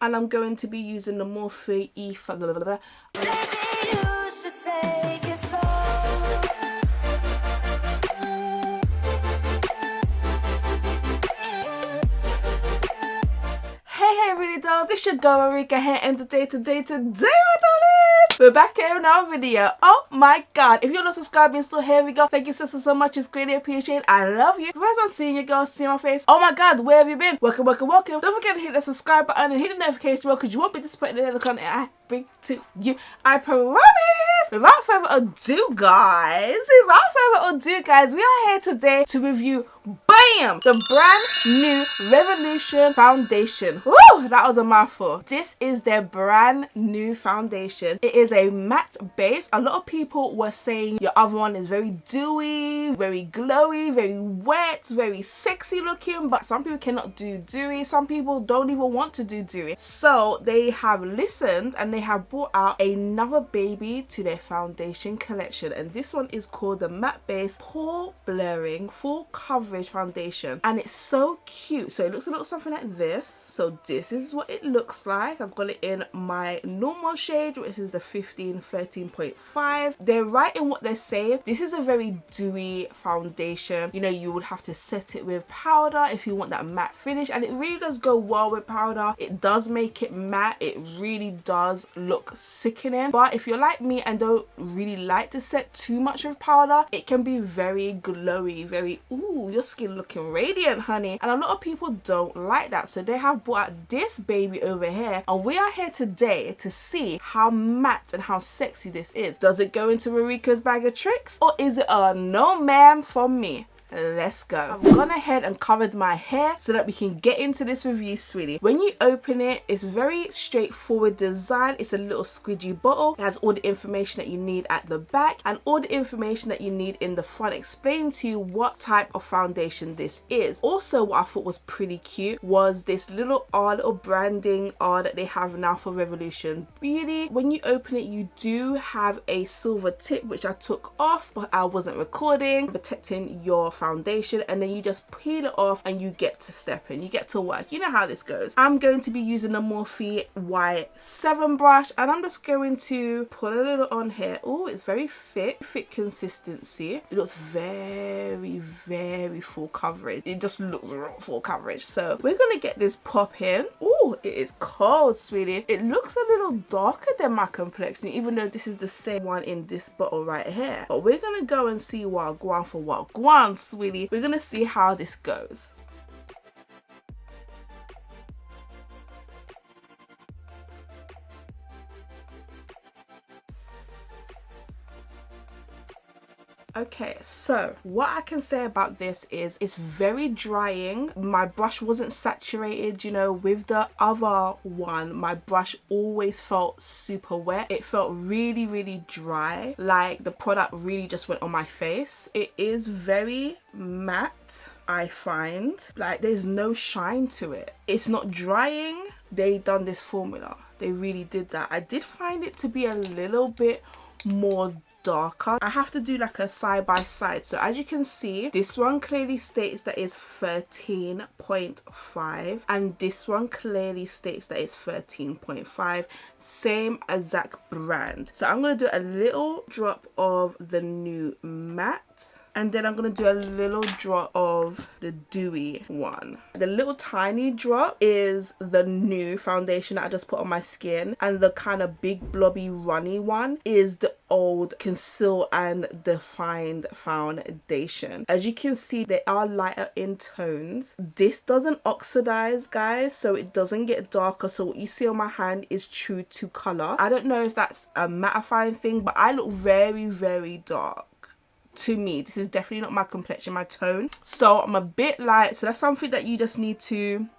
and I'm going to be using the Morphe E. Hey RuLeeDollz, it's your girl Ruriko here, and today my darlings, we're back here in our video. Oh my god, if you're not subscribing still, here we go. Thank you sister so much, it's greatly appreciated. I love you. First I'm seeing your girl, see my face. Oh my god, where have you been? Welcome. Don't forget to hit the subscribe button and hit the notification bell, because you won't be disappointed in the content I bring to you, I promise. Without further ado guys, we are here today to review, bam, the brand new Revolution foundation. Woo, that was a mouthful. This is their brand new foundation. It is a matte base. A lot of people were saying your other one is very dewy, very glowy, very wet, very sexy looking, but some people cannot do dewy. Some people don't even want to do dewy. So they have listened and they have brought out another baby to their foundation collection, and this one is called the matte base pore blurring full coverage foundation, and it's so cute. So it looks a little something like this. So this is what it looks like. I've got it in my normal shade, which is the 13.5. They're right in what they're saying. This is a very dewy foundation. You know, you would have to set it with powder if you want that matte finish, and it really does go well with powder. It does make it matte. It really does look sickening, but if you're like me and don't really like to set too much with powder, it can be very glowy, very, ooh, your skin looking radiant, honey, and a lot of people don't like that. So they have brought out this baby over here, and we are here today to see how matte and how sexy this is. Does it go into Ruriko's bag of tricks, or is it a no ma'am from me? Let's go. I've gone ahead and covered my hair so that we can get into this review, sweetie. When you open it, it's very straightforward design. It's a little squidgy bottle. It has all the information that you need at the back and all the information that you need in the front, explaining to you what type of foundation this is. Also, what I thought was pretty cute was this little branding that they have now for Revolution Beauty. When you open it, you do have a silver tip, which I took off, but I wasn't recording, protecting your foundation, and then you just peel it off and you get to step in, you get to work. You know how this goes. I'm going to be using the Morphe Y7 brush, and I'm just going to put a little on here. Oh, it's very thick consistency. It looks very full coverage. It just looks full coverage. So we're gonna get this pop in. Oh, it is cold, sweetie. It looks a little darker than my complexion, even though this is the same one in this bottle right here. But we're gonna go and see what guan for what guan, sweetie. We're gonna see how this goes. Okay, so what I can say about this is it's very drying. My brush wasn't saturated, you know. With the other one, my brush always felt super wet. It felt really dry, like the product really just went on my face. It is very matte, I find. Like there's no shine to it. It's not drying. They done this formula. They really did that. I did find it to be a little bit more darker. I have to do like a side by side. So as you can see, this one clearly states that it's 13.5 and this one clearly states that it's 13.5. Same exact brand. So I'm going to do a little drop of the new matte, and then I'm going to do a little drop of the dewy one. The little tiny drop is the new foundation that I just put on my skin, and the kind of big blobby runny one is the old Conceal and Defined foundation. As you can see, they are lighter in tones. This doesn't oxidize, guys, so it doesn't get darker. So what you see on my hand is true to color. I don't know if that's a mattifying thing, but I look very dark. To me, this is definitely not my complexion, my tone. So I'm a bit light. So that's something that you just need to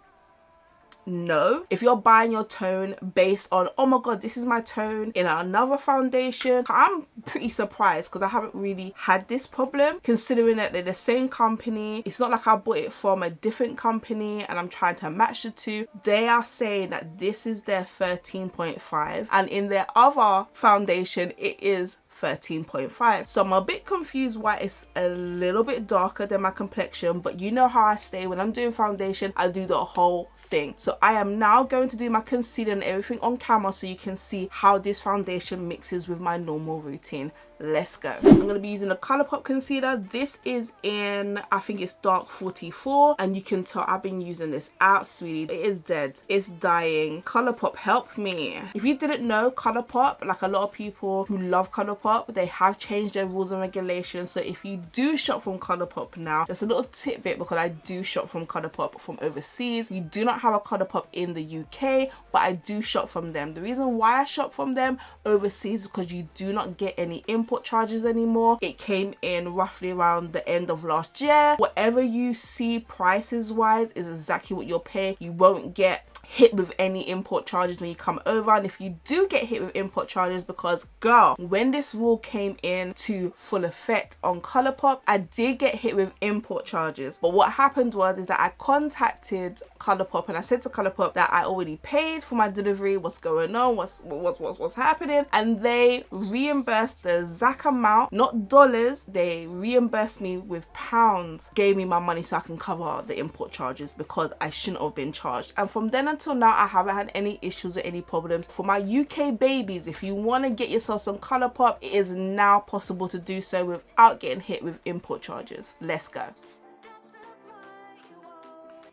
know. If you're buying your tone based on, oh my god, this is my tone in another foundation, I'm pretty surprised because I haven't really had this problem, considering that they're the same company. It's not like I bought it from a different company and I'm trying to match the two. They are saying that this is their 13.5 and in their other foundation it is 13.5. So I'm a bit confused why it's a little bit darker than my complexion, but you know how I stay when I'm doing foundation, I do the whole thing. So I am now going to do my concealer and everything on camera so you can see how this foundation mixes with my normal routine. Let's go. I'm going to be using a ColourPop concealer. This is in, I think it's dark 44, and you can tell I've been using this out, sweetie. It is dead. It's dying. ColourPop, help me. If you didn't know, ColourPop, like a lot of people who love ColourPop, they have changed their rules and regulations. So if you do shop from ColourPop now, just a little tidbit, because I do shop from ColourPop from overseas. We do not have a ColourPop in the UK, but I do shop from them. The reason why I shop from them overseas is because you do not get any import charges anymore. It came in roughly around the end of last year. Whatever you see prices wise is exactly what you'll pay. You won't get hit with any import charges when you come over, and if you do get hit with import charges, because girl, when this rule came in to full effect on ColourPop, I did get hit with import charges. But what happened was is that I contacted ColourPop and I said to ColourPop that I already paid for my delivery, what's going on, what's happening, and they reimbursed the exact amount, not dollars, they reimbursed me with pounds, gave me my money so I can cover the import charges, because I shouldn't have been charged. And from then until now, I haven't had any issues or any problems. For my UK babies, if you want to get yourself some ColourPop, it is now possible to do so without getting hit with import charges. Let's go.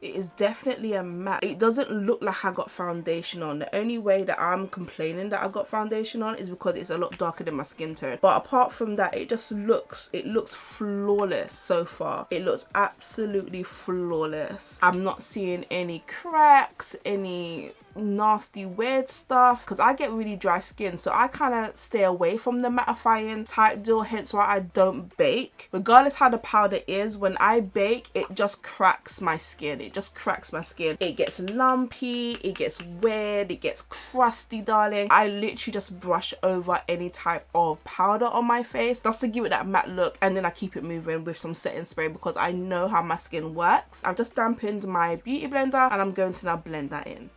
It is definitely a matte. It doesn't look like I got foundation on. The only way that I'm complaining that I got foundation on is because it's a lot darker than my skin tone. But apart from that, it just looks, it looks flawless so far. It looks absolutely flawless. I'm not seeing any cracks, any nasty weird stuff, because I get really dry skin, so I kind of stay away from the mattifying type deal, hence why I don't bake. Regardless how the powder is, when I bake, it just cracks my skin. It just cracks my skin. It gets lumpy, it gets weird, it gets crusty, darling. I literally just brush over any type of powder on my face just to give it that matte look, and then I keep it moving with some setting spray because I know how my skin works. I've just dampened my beauty blender and I'm going to now blend that in.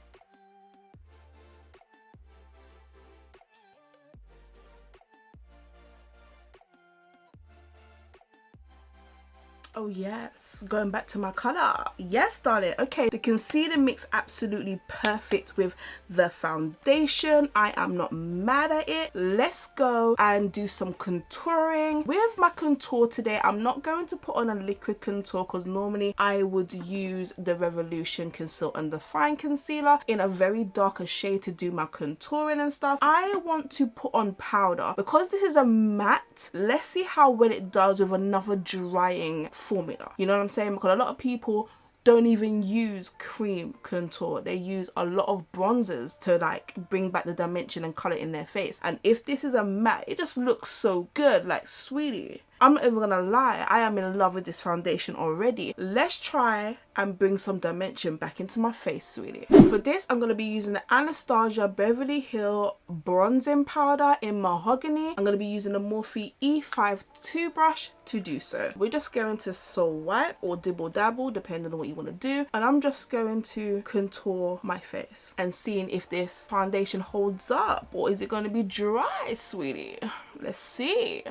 Oh yes, going back to my colour. Yes, darling. Okay, the concealer mix absolutely perfect with the foundation. I am not mad at it. Let's go and do some contouring. With my contour today, I'm not going to put on a liquid contour because normally I would use the Revolution Conceal and Define Concealer in a very darker shade to do my contouring and stuff. I want to put on powder. Because this is a matte, let's see how well it does with another drying formula. You know what I'm saying? Because a lot of people don't even use cream contour. They use a lot of bronzers to like bring back the dimension and color in their face. And if this is a matte, it just looks so good. Like, sweetie, I'm not even gonna lie, I am in love with this foundation already. Let's try and bring some dimension back into my face, sweetie. For this, I'm gonna be using the Anastasia Beverly Hill bronzing powder in Mahogany. I'm gonna be using the Morphe E52 brush to do so. We're just going to swipe or dibble dabble, depending on what you want to do. And I'm just going to contour my face and seeing if this foundation holds up, or is it going to be dry, sweetie? Let's see.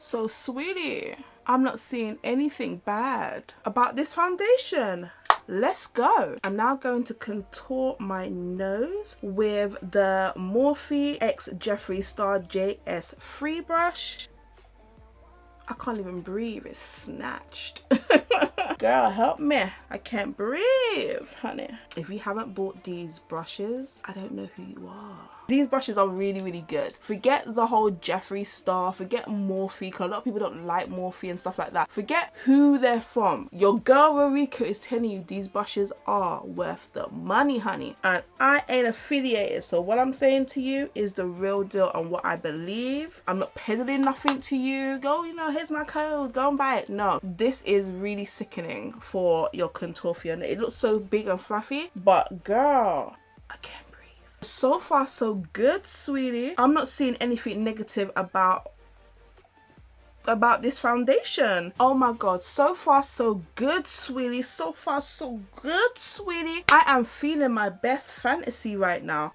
So, sweetie, I'm not seeing anything bad about this foundation. Let's go. I'm now going to contour my nose with the Morphe X Jeffree Star JS3 brush. I can't even breathe, it's snatched. Girl, help me. I can't breathe, honey. If you haven't bought these brushes, I don't know who you are. These brushes are really, really good. Forget the whole Jeffree Star, forget Morphe, because a lot of people don't like Morphe and stuff like that. Forget who they're from. Your girl Ruriko is telling you these brushes are worth the money, honey. And I ain't affiliated, so what I'm saying to you is the real deal and what I believe. I'm not peddling nothing to you. Go, you know, here's my code, go and buy it. No, this is really sickening for your contour for your neck. It looks so big and fluffy, but girl, I can't breathe. So far so good, sweetie. I'm not seeing anything negative about this foundation. Oh my god, so far so good, sweetie. So far so good, sweetie. I am feeling my best fantasy right now.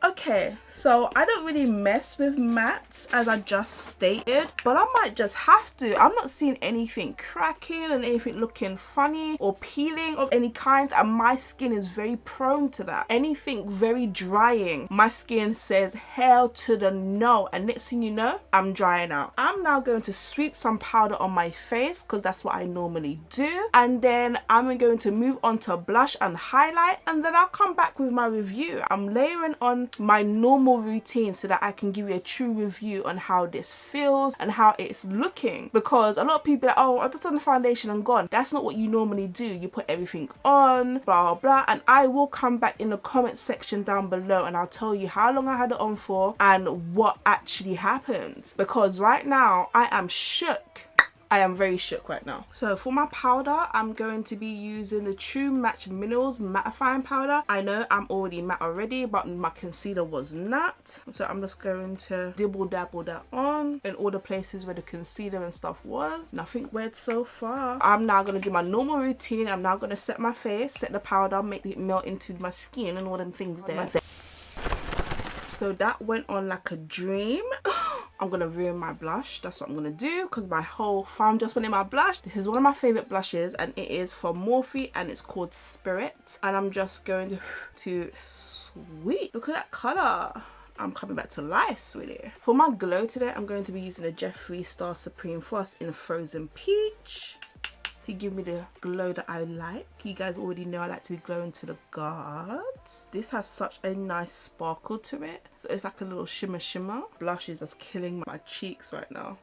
Okay, so I don't really mess with mattes as I just stated, but I might just have to. I'm not seeing anything cracking and anything looking funny or peeling of any kind, and my skin is very prone to that. Anything very drying, my skin says hell to the no, and next thing you know, I'm drying out. I'm now going to sweep some powder on my face because that's what I normally do, and then I'm going to move on to blush and highlight, and then I'll come back with my review. I'm layering on my normal routine so that I can give you a true review on how this feels and how it's looking, because a lot of people are like, oh, I've just done the foundation and gone. That's not what you normally do. You put everything on, blah blah, and I will come back in the comment section down below and I'll tell you how long I had it on for and what actually happened, because right now I am shook. I am very shook right now. So for my powder, I'm going to be using the True Match Minerals mattifying powder. I know I'm already matte already, but my concealer was not. So I'm just going to dibble dabble that on in all the places where the concealer and stuff was. Nothing weird so far. I'm now going to do my normal routine. I'm now going to set my face, set the powder, make it melt into my skin and all them things there. So that went on like a dream. I'm gonna ruin my blush. That's what I'm gonna do because my whole farm just went in my blush. This is one of my favorite blushes and it is from Morphe and it's called Spirit. And I'm just going to sweet. Look at that color. I'm coming back to life, sweetie. For my glow today, I'm going to be using a Jeffree Star Supreme Frost in Frozen Peach to give me the glow that I like. You guys already know I like to be glowing to the gods. This has such a nice sparkle to it. So it's like a little shimmer. Blush is just killing my cheeks right now.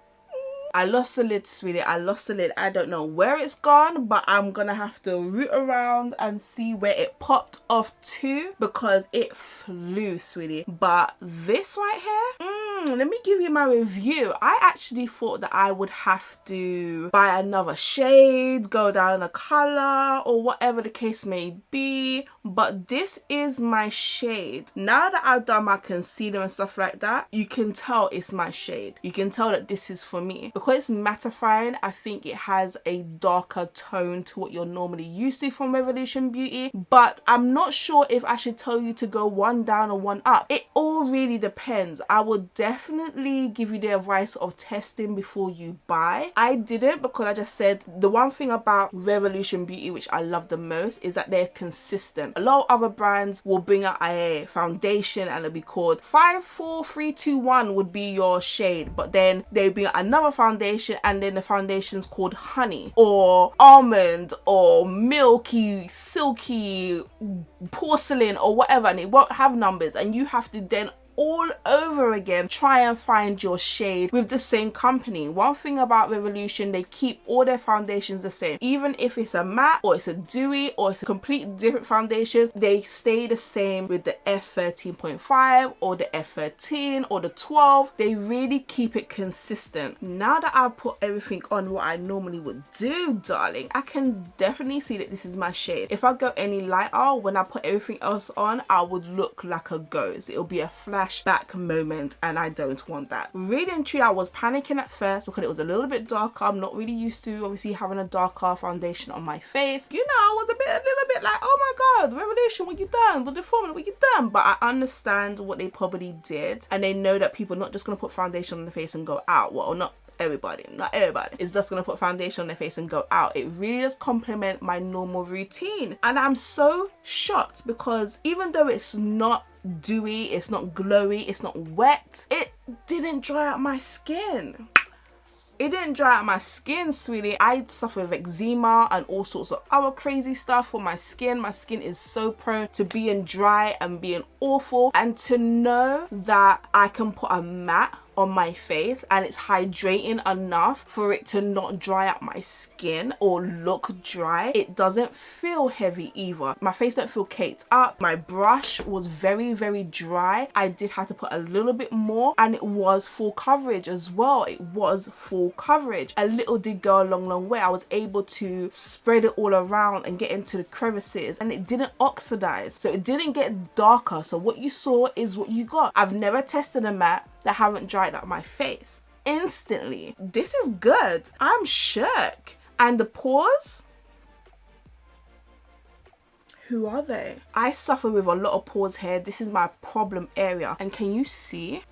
I lost the lid, sweetie. I lost the lid. I don't know where it's gone, but I'm gonna have to root around and see where it popped off to because it flew, sweetie. But this right here, let me give you my review. I actually thought that I would have to buy another shade, go down a color or whatever the case may be, but this is my shade. Now that I've done my concealer and stuff like that, you can tell it's my shade. You can tell that this is for me. Because it's mattifying, I think it has a darker tone to what you're normally used to from Revolution Beauty, but I'm not sure if I should tell you to go one down or one up. It all really depends. I would definitely give you the advice of testing before you buy. I didn't, because I just said the one thing about Revolution Beauty which I love the most is that they're consistent. A lot of other brands will bring out a foundation and it'll be called 54321 would be your shade, but then they'll bring out another foundation and then the foundation's called honey or almond or milky, silky, porcelain or whatever, and it won't have numbers, and you have to then all over again try and find your shade with the same company. One thing about Revolution, they keep all their foundations the same. Even if it's a matte or it's a dewy or it's a completely different foundation, they stay the same with the F13.5 or the F13 or the 12. They really keep it consistent. Now that I've put everything on what I normally would do, darling, I can definitely see that this is my shade. If I go any lighter, when I put everything else on, I would look like a ghost. It'll be a flashback moment and I don't want that. Really and truly, I was panicking at first because it was a little bit darker. I'm not really used to obviously having a darker foundation on my face. You know, I was a little bit like, oh my god, Revolution, what you done? With the formula, what you done? But I understand what they probably did, and they know that people are not just gonna put foundation on the face and go out. Well, not everybody is just gonna put foundation on their face and go out. It really does complement my normal routine, and I'm so shocked because even though it's not dewy, it's not glowy, it's not wet, it didn't dry out my skin. It didn't dry out my skin, sweetie. I suffer with eczema and all sorts of other crazy stuff for my skin. My skin is so prone to being dry and being awful, and to know that I can put a matte on my face and it's hydrating enough for it to not dry out my skin or look dry. It doesn't feel heavy either. My face don't feel caked up. My brush was very dry. I did have to put a little bit more, and it was full coverage as well. It was full coverage. A little did go a long way. I was able to spread it all around and get into the crevices, and it didn't oxidize, so it didn't get darker. So what you saw is what you got. I've never tested a matte that haven't dried up my face instantly. This is good. I'm shook. And the pores, Who are they? I suffer with a lot of pores hair. This is my problem area. And can you see?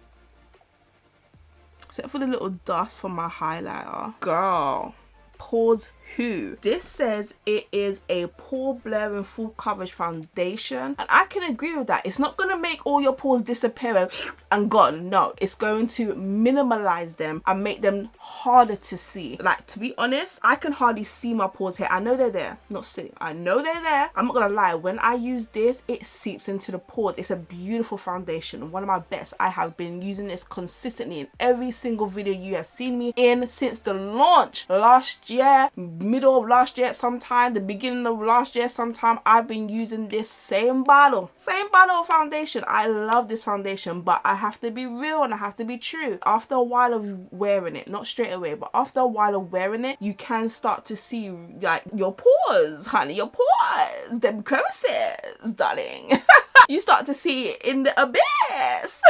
Except for the little dust from my highlighter. Girl, pores who? This says it is a pore blurring full coverage foundation, and I can agree with that. It's not going to make all your pores disappear and gone. No, it's going to minimalize them and make them harder to see. Like, to be honest, I can hardly see my pores here. I know they're there, not sitting. I know they're there. I'm not gonna lie, when I use this, it seeps into the pores. It's a beautiful foundation, one of my best. I have been using this consistently in every single video you have seen me in since the launch last year, middle of last year sometime, the beginning of last year sometime. I've been using this same bottle of foundation. I love this foundation, but I have to be real and I have to be true. After a while of wearing it, not straight away, but after a while of wearing it, you can start to see like your pores, honey, your pores, them crevices, darling. You start to see it in the abyss.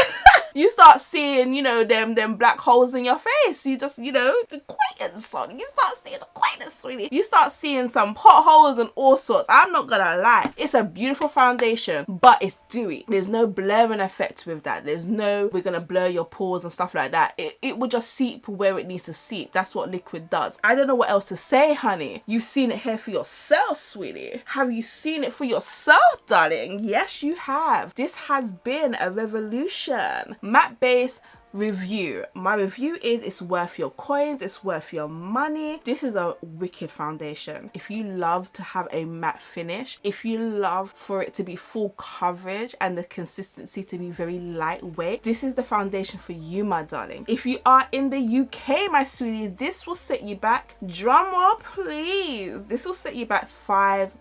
You start seeing, you know, them black holes in your face. You just, you know, the quaintness, son. You start seeing the quaintness, sweetie. You start seeing some potholes and all sorts. I'm not gonna lie. It's a beautiful foundation, but it's dewy. There's no blurring effect with that. There's no, we're gonna blur your pores and stuff like that. It will just seep where it needs to seep. That's what liquid does. I don't know what else to say, honey. You've seen it here for yourself, sweetie. Have you seen it for yourself, darling? Yes, you have. This has been a revolution. Matte base review. My review is it's worth your coins, it's worth your money. This is a wicked foundation. If you love to have a matte finish, if you love for it to be full coverage and the consistency to be very lightweight, this is the foundation for you, my darling. If you are in the UK, my sweeties, this will set you back, drum roll please, this will set you back £5.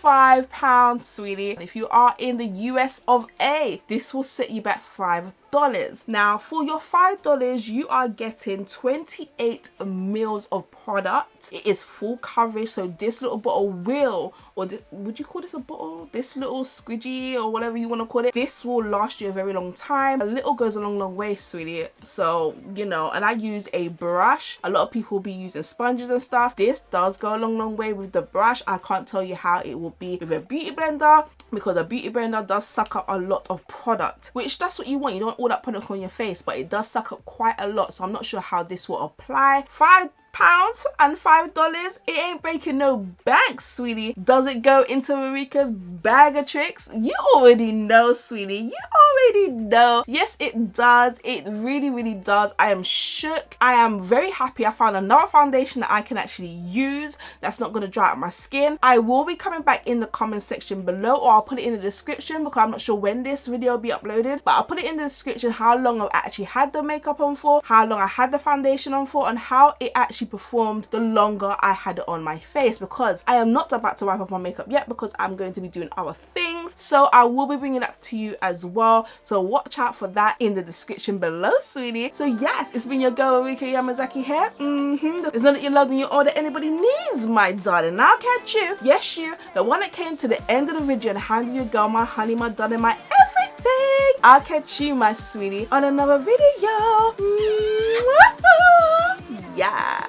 £5, sweetie. If you are in the US of A, this will set you back $5. Now, for your $5, you are getting 28 mils of product. It is full coverage, so this little bottle will, or would you call this a bottle? This little squidgy or whatever you want to call it, this will last you a very long time. A little goes a long way, sweetie. So, you know, and I use a brush. A lot of people will be using sponges and stuff. This does go a long way with the brush. I can't tell you how it will be with a beauty blender, because a beauty blender does suck up a lot of product, which that's what you want. You don't want all that product on your face, but it does suck up quite a lot, so I'm not sure how this will apply. £5 and $5, it ain't breaking no bank, sweetie. Does it go into Ruriko's bag of tricks? You already know, sweetie. You already know. Yes, it does. It really does. I am shook. I am very happy I found another foundation that I can actually use that's not going to dry out my skin. I will be coming back in the comment section below, or I'll put it in the description, because I'm not sure when this video will be uploaded, but I'll put it in the description how long I've actually had the makeup on for, how long I had the foundation on for, and how it actually performed the longer I had it on my face, because I am not about to wipe off my makeup yet, because I'm going to be doing other things. So I will be bringing that to you as well, so watch out for that in the description below, sweetie. So yes, it's been your girl Ruriko Yamazaki here. There's none that you love and you all that anybody needs, my darling. Now I'll catch you, yes you, the one that came to the end of the video and handed your girl, my honey, my darling, my everything. I'll catch you, my sweetie, on another video. Yeah.